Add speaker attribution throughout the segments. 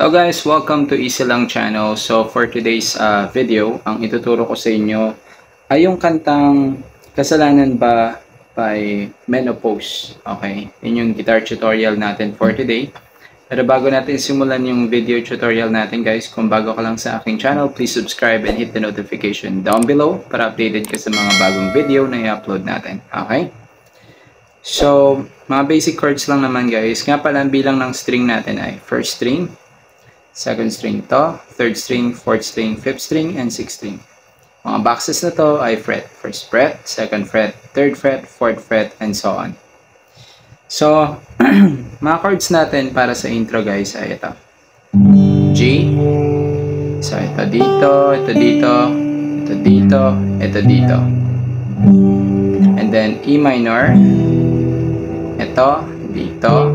Speaker 1: Hello guys, welcome to Easy Lang channel. So for today's video, ang ituturo ko sa inyo ay yung kantang Kasalanan Ba by Menopause. Okay, yun yung guitar tutorial natin for today. Pero bago natin simulan yung video tutorial natin guys, kung bago ka lang sa aking channel, please subscribe and hit the notification down below para updated ka sa mga bagong video na i-upload natin. Okay? So, mga basic chords lang naman guys. Nga pala, ang bilang ng string natin ay first string, second string to, third string, fourth string, fifth string, and sixth string. Mga boxes na to ay fret. First fret, second fret, third fret, fourth fret, and so on. So, mga chords natin para sa intro guys ay ito. G. So, ito dito, ito dito, ito dito, ito dito. And then E minor. Ito, dito.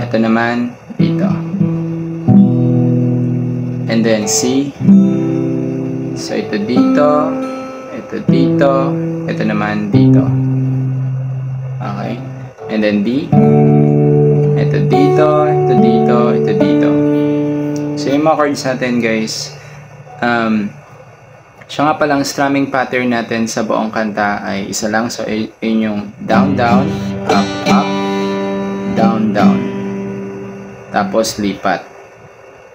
Speaker 1: Ito naman, dito. And then C. So ito dito, ito dito, ito naman dito. Okay. And then D. Ito dito, ito dito, ito dito. So yung mga chords natin guys, siya nga palang strumming pattern natin sa buong kanta ay isa lang. So yun yung down, down, up, up, down, down. Tapos lipat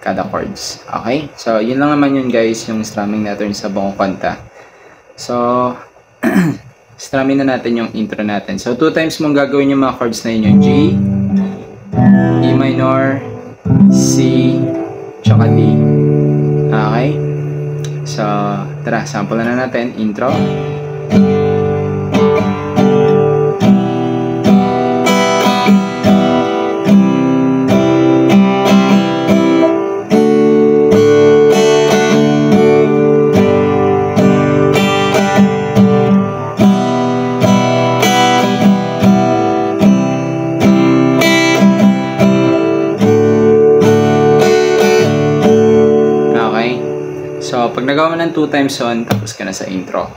Speaker 1: kada chords. Okay? So, yun lang naman yun guys, yung strumming natin sa buong kanta. So, strumming na natin yung intro natin. So, 2 times mong gagawin yung mga chords na yun, yung G, E minor, C, tsaka D. Okay? So, tara, sample na natin. Intro. So, pag nagawa mo ng 2 times on, tapos ka na sa intro.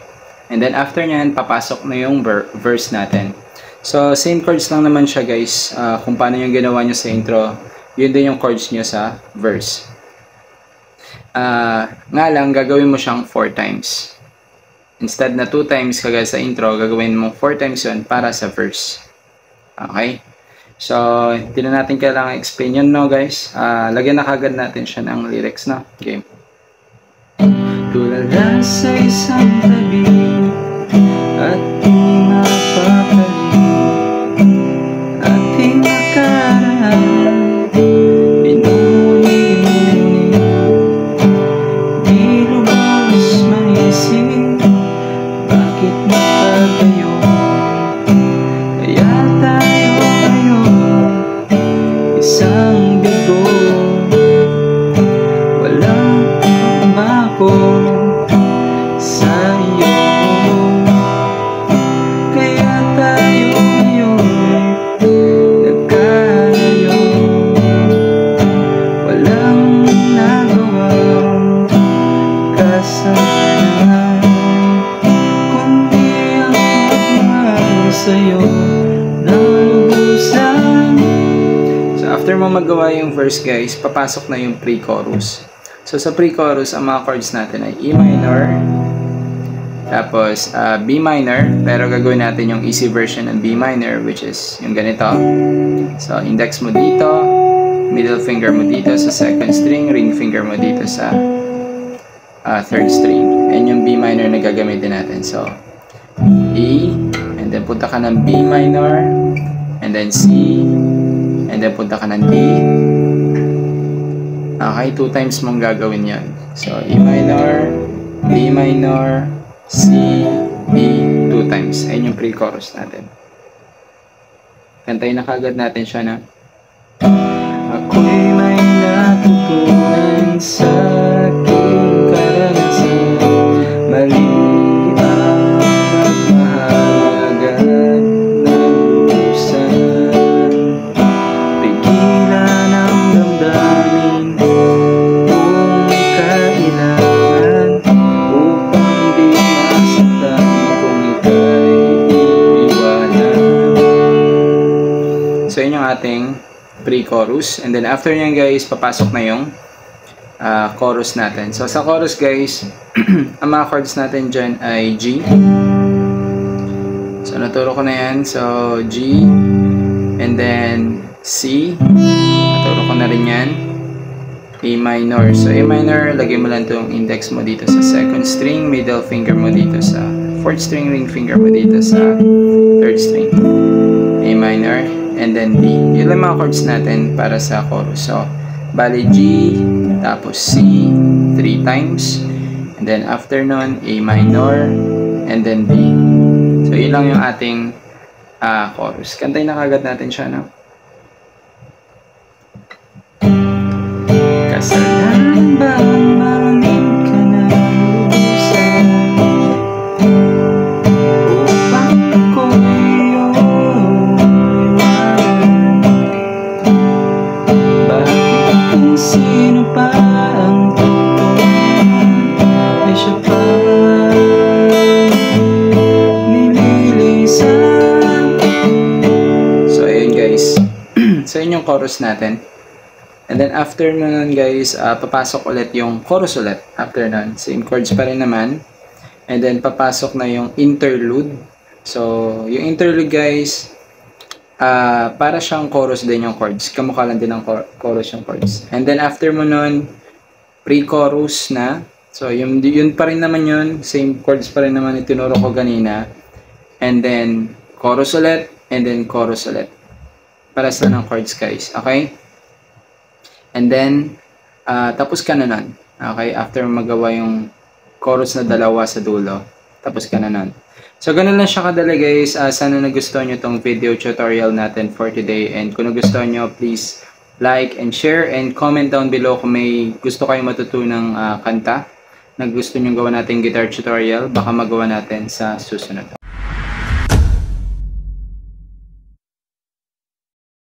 Speaker 1: And then, after nyan, papasok na yung verse natin. So, same chords lang naman siya, guys. Kung paano yung ginawa nyo sa intro, yun din yung chords nyo sa verse. Nga lang, gagawin mo siyang 4 times. Instead na 2 times kagaya sa intro, gagawin mo 4 times yun para sa verse. Okay? So, hindi na natin kailangan explain yun, no, guys? Lagyan na kagad natin siya ng lyrics, no? Game.
Speaker 2: Tulala sa isang tabi at di mapapali ating nakaraan, pinumuni-muni, di lubos maisip bakit nakagayon. Kaya tayo ngayon isang bigo, walang kumako sa iyo. Kaya tayo ngayon nagkalayo, walang nagawang kasalanan kundi ang pagmamahal sa'yo na lubusan.
Speaker 1: So, after mo magawa yung verse, guys, papasok na yung pre-chorus. So, sa pre-chorus, ang mga chords natin ay E minor, tapos B minor, pero gagawin natin yung easy version ng B minor, which is yung ganito. So, index mo dito, middle finger mo dito sa second string, ring finger mo dito sa third string. And yung B minor na gagamitin natin. So, E, and then punta ka ng B minor, and then C, and then punta ka ng D. Okay, 2 times mong gagawin yan. So, E minor, B minor, C, B, 2 times. Ayun yung pre-chorus natin. Kantayin na kagad natin siya na.
Speaker 2: Ako'y may natutunan sa aking karanasan, mali ang magmahalagan ng lubusan. Pigilan ang damdamin kung kailangan, upang di masaktan kung ika'y iiwanan.
Speaker 1: So, yun yung ating pre-chorus. And then after nyan guys, papasok na yung chorus natin. So sa chorus guys, ang mga chords natin dyan ay G. So naturo ko na yan. So G, and then C, naturo ko na rin yan. A minor. So A minor, lagay mo lang itong index mo dito sa second string, middle finger mo dito sa fourth string, ring finger mo dito sa third string. A minor, and then D. Yun lang mga chords natin para sa chorus. So, bali G, tapos C, 3 times. And then after nun, A minor, and then D. So, yun lang yung ating chorus. Kantay na kagad natin siya, no?
Speaker 2: Kasalanan ba ang maraming ka na lubusan upang ako iyong iwanan? Bakit kung sino pa ang tutunan ay siya pa nililisan?
Speaker 1: So, ayun guys. So, yun yung chorus natin. And then after nun guys, papasok ulit yung chorus ulit. After nun, same chords pa rin naman. And then papasok na yung interlude. So, yung interlude guys, para siyang chorus din yung chords. Kamukha lang din ng chorus yung chords. And then after mo nun, pre-chorus na. So, yun pa rin naman yun. Same chords pa rin naman itinuro ko ganina. And then, chorus ulit. And then, chorus ulit. Paras lang ng chords guys. Okay? And then, tapos ka na nun. Okay? After magawa yung chorus na dalawa sa dulo, tapos ka na nun. So, ganun lang siya kadali guys. Sana nagustuhan nyo tong video tutorial natin for today. And kung nagustuhan nyo, please like and share and comment down below kung may gusto kayong matutunang kanta na gusto nyo gawa natin guitar tutorial. Baka magawa natin sa susunod.